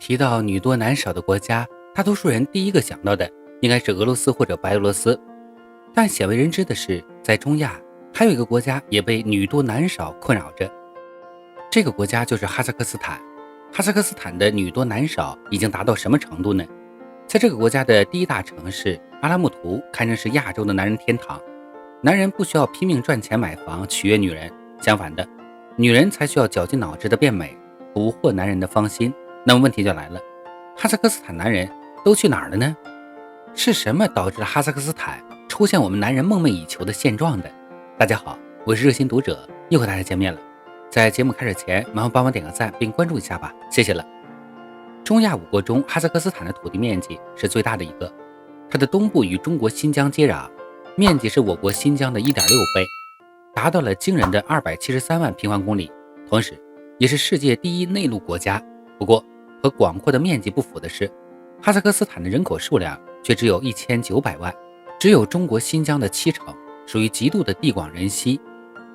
提到女多男少的国家，大多数人第一个想到的应该是俄罗斯或者白俄罗斯。但鲜为人知的是，在中亚还有一个国家也被女多男少困扰着，这个国家就是哈萨克斯坦。哈萨克斯坦的女多男少已经达到什么程度呢？在这个国家的第一大城市阿拉木图堪称是亚洲的男人天堂。男人不需要拼命赚钱买房取悦女人，相反的，女人才需要绞尽脑汁的变美，俘获男人的芳心。那么问题就来了，哈萨克斯坦男人都去哪儿了呢？是什么导致了哈萨克斯坦出现我们男人梦寐以求的现状的？大家好，我是热心读者，又和大家见面了。在节目开始前，麻烦帮忙点个赞并关注一下吧，谢谢了。中亚五国中，哈萨克斯坦的土地面积是最大的一个，它的东部与中国新疆接壤，面积是我国新疆的 1.6 倍，达到了惊人的273万平方公里，同时也是世界第一内陆国家。不过和广阔的面积不符的是，哈萨克斯坦的人口数量却只有1900万，只有中国新疆的7成，属于极度的地广人稀。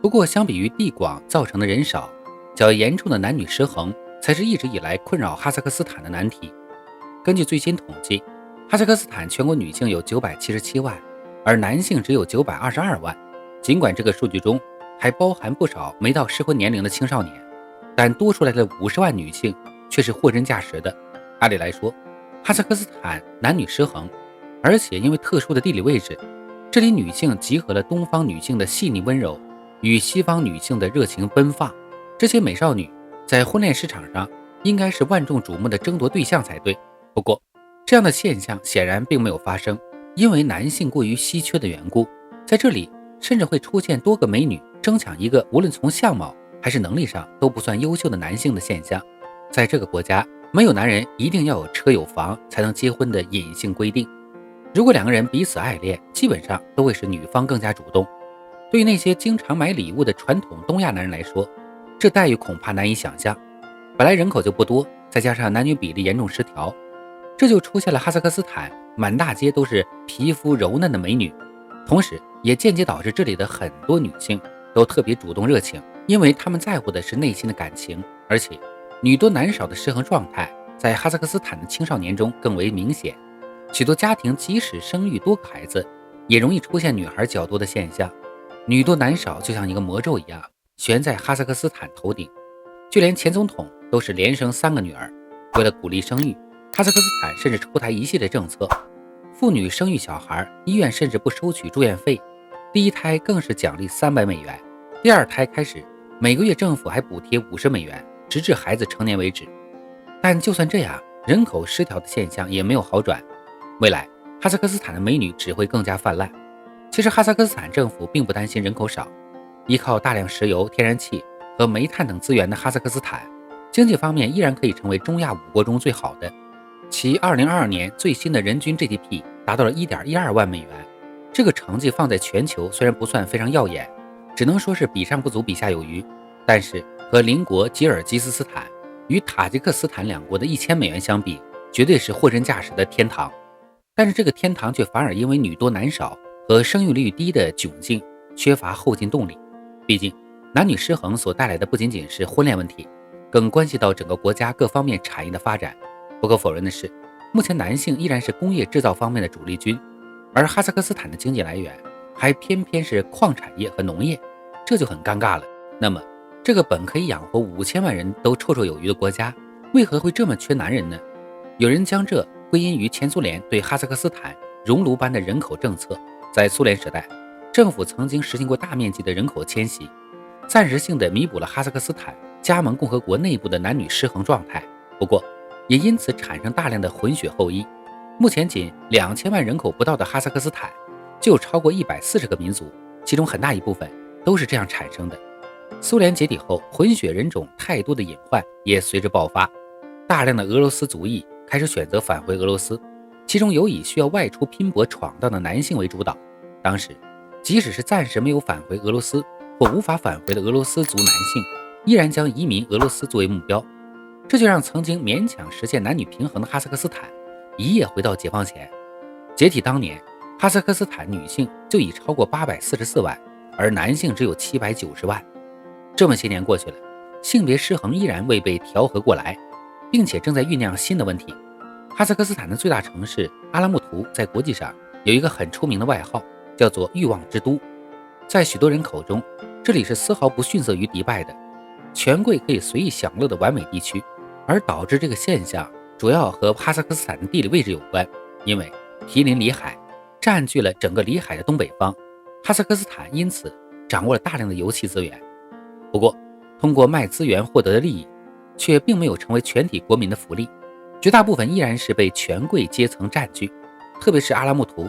不过相比于地广造成的人少，较严重的男女失衡才是一直以来困扰哈萨克斯坦的难题。根据最新统计，哈萨克斯坦全国女性有977万，而男性只有922万。尽管这个数据中还包含不少没到适婚年龄的青少年，但多出来的50万女性却是货真价实的。按理来说，哈萨克斯坦男女失衡，而且因为特殊的地理位置，这里女性集合了东方女性的细腻温柔与西方女性的热情奔放，这些美少女在婚恋市场上应该是万众瞩目的争夺对象才对。不过这样的现象显然并没有发生，因为男性过于稀缺的缘故，在这里甚至会出现多个美女争抢一个无论从相貌还是能力上都不算优秀的男性的现象。在这个国家，没有男人一定要有车有房才能结婚的隐性规定。如果两个人彼此爱恋，基本上都会使女方更加主动。对于那些经常买礼物的传统东亚男人来说，这待遇恐怕难以想象。本来人口就不多，再加上男女比例严重失调，这就出现了哈萨克斯坦满大街都是皮肤柔嫩的美女，同时也间接导致这里的很多女性都特别主动热情，因为她们在乎的是内心的感情。而且女多男少的失衡状态在哈萨克斯坦的青少年中更为明显，许多家庭即使生育多个孩子，也容易出现女孩较多的现象。女多男少就像一个魔咒一样悬在哈萨克斯坦头顶，就连前总统都是连生3个女儿。为了鼓励生育，哈萨克斯坦甚至出台一系列政策，妇女生育小孩，医院甚至不收取住院费，第一胎更是奖励300美元，第二胎开始每个月政府还补贴50美元，直至孩子成年为止。但就算这样，人口失调的现象也没有好转，未来哈萨克斯坦的美女只会更加泛滥。其实哈萨克斯坦政府并不担心人口少，依靠大量石油、天然气和煤炭等资源的哈萨克斯坦，经济方面依然可以成为中亚五国中最好的。其2022年最新的人均 GDP 达到了 1.12 万美元，这个成绩放在全球虽然不算非常耀眼，只能说是比上不足比下有余，但是和邻国吉尔吉斯斯坦与塔吉克斯坦两国的1000美元相比，绝对是货真价实的天堂。但是这个天堂却反而因为女多男少和生育率低的窘境缺乏后进动力。毕竟男女失衡所带来的不仅仅是婚恋问题，更关系到整个国家各方面产业的发展。不可否认的是，目前男性依然是工业制造方面的主力军，而哈萨克斯坦的经济来源还偏偏是矿产业和农业，这就很尴尬了。那么这个本可以养活5000万人都绰绰有余的国家，为何会这么缺男人呢？有人将这归因于前苏联对哈萨克斯坦熔炉般的人口政策。在苏联时代，政府曾经实行过大面积的人口迁徙，暂时性的弥补了哈萨克斯坦加盟共和国内部的男女失衡状态。不过也因此产生大量的混血后裔。目前仅2000万人口不到的哈萨克斯坦就有超过140个民族，其中很大一部分都是这样产生的。苏联解体后，混血人种太多的隐患也随之爆发，大量的俄罗斯族裔开始选择返回俄罗斯，其中有以需要外出拼搏闯荡的男性为主导。当时即使是暂时没有返回俄罗斯或无法返回的俄罗斯族男性，依然将移民俄罗斯作为目标，这就让曾经勉强实现男女平衡的哈萨克斯坦一夜回到解放前。解体当年，哈萨克斯坦女性就已超过844万，而男性只有790万。这么些年过去了，性别失衡依然未被调和过来。并且正在酝酿新的问题。哈萨克斯坦的最大城市阿拉木图在国际上有一个很出名的外号，叫做欲望之都。在许多人口中，这里是丝毫不逊色于迪拜的权贵可以随意享乐的完美地区。而导致这个现象主要和哈萨克斯坦的地理位置有关，因为毗邻里海，占据了整个里海的东北方，哈萨克斯坦因此掌握了大量的油气资源。不过，通过卖资源获得的利益，却并没有成为全体国民的福利，绝大部分依然是被权贵阶层占据。特别是阿拉木图，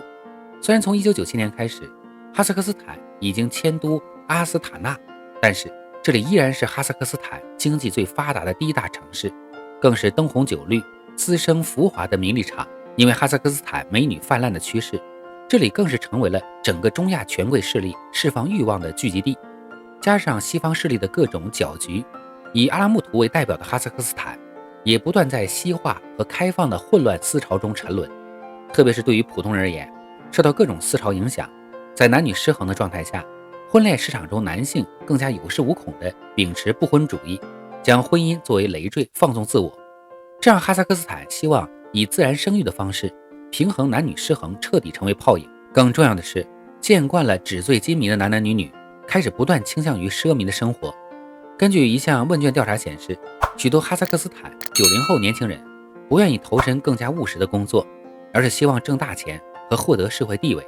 虽然从1997年开始，哈萨克斯坦已经迁都阿斯塔纳，但是这里依然是哈萨克斯坦经济最发达的第一大城市，更是灯红酒绿、滋生浮华的名利场。因为哈萨克斯坦美女泛滥的趋势，这里更是成为了整个中亚权贵势力释放欲望的聚集地。加上西方势力的各种搅局，以阿拉木图为代表的哈萨克斯坦也不断在西化和开放的混乱思潮中沉沦。特别是对于普通人而言，受到各种思潮影响，在男女失衡的状态下，婚恋市场中男性更加有恃无恐地秉持不婚主义，将婚姻作为累赘放纵自我。这让哈萨克斯坦希望以自然生育的方式平衡男女失衡彻底成为泡影。更重要的是，见惯了纸醉金迷的男男女女开始不断倾向于奢靡的生活。根据一项问卷调查显示，许多哈萨克斯坦90后年轻人不愿意投身更加务实的工作，而是希望挣大钱和获得社会地位。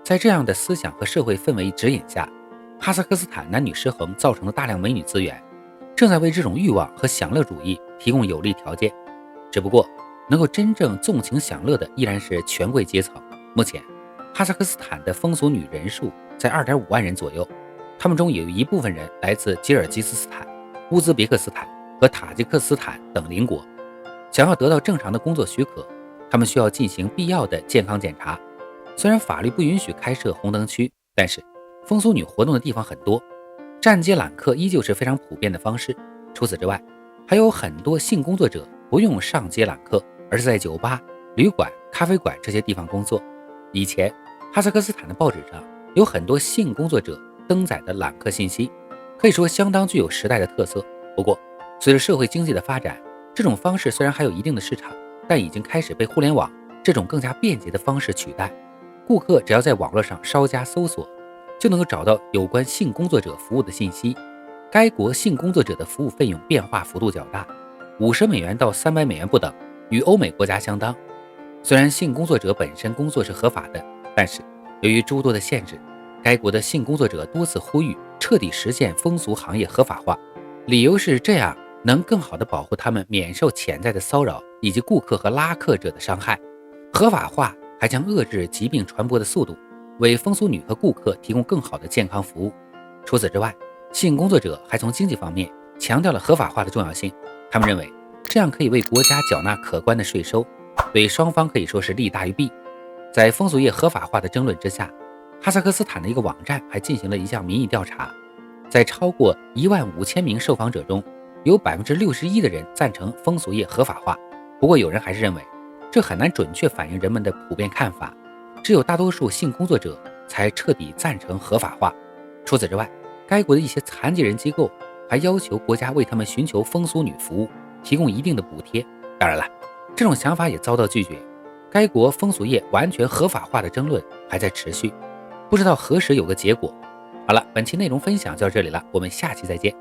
在这样的思想和社会氛围指引下，哈萨克斯坦男女失衡造成的大量美女资源，正在为这种欲望和享乐主义提供有利条件。只不过，能够真正纵情享乐的依然是权贵阶层。目前，哈萨克斯坦的风俗女人数在2.5万人左右，他们中有一部分人来自吉尔吉斯斯坦、乌兹别克斯坦和塔吉克斯坦等邻国。想要得到正常的工作许可，他们需要进行必要的健康检查。虽然法律不允许开设红灯区，但是风俗女活动的地方很多，站街揽客依旧是非常普遍的方式。除此之外，还有很多性工作者不用上街揽客，而是在酒吧、旅馆、咖啡馆这些地方工作。以前，哈萨克斯坦的报纸上有很多性工作者登载的揽客信息，可以说相当具有时代的特色。不过，随着社会经济的发展，这种方式虽然还有一定的市场，但已经开始被互联网这种更加便捷的方式取代。顾客只要在网络上稍加搜索，就能够找到有关性工作者服务的信息。该国性工作者的服务费用变化幅度较大，$50到$300不等，与欧美国家相当。虽然性工作者本身工作是合法的，但是由于诸多的限制，该国的性工作者多次呼吁彻底实现风俗行业合法化，理由是这样能更好地保护他们免受潜在的骚扰以及顾客和拉客者的伤害。合法化还将遏制疾病传播的速度，为风俗女和顾客提供更好的健康服务。除此之外，性工作者还从经济方面强调了合法化的重要性。他们认为这样可以为国家缴纳可观的税收，对双方可以说是利大于弊。在风俗业合法化的争论之下，哈萨克斯坦的一个网站还进行了一项民意调查，在超过15000名受访者中，有61%的人赞成风俗业合法化。不过有人还是认为这很难准确反映人们的普遍看法，只有大多数性工作者才彻底赞成合法化。除此之外，该国的一些残疾人机构还要求国家为他们寻求风俗女服务提供一定的补贴。当然了，这种想法也遭到拒绝。该国风俗业完全合法化的争论还在持续，不知道何时有个结果。好了，本期内容分享就到这里了，我们下期再见。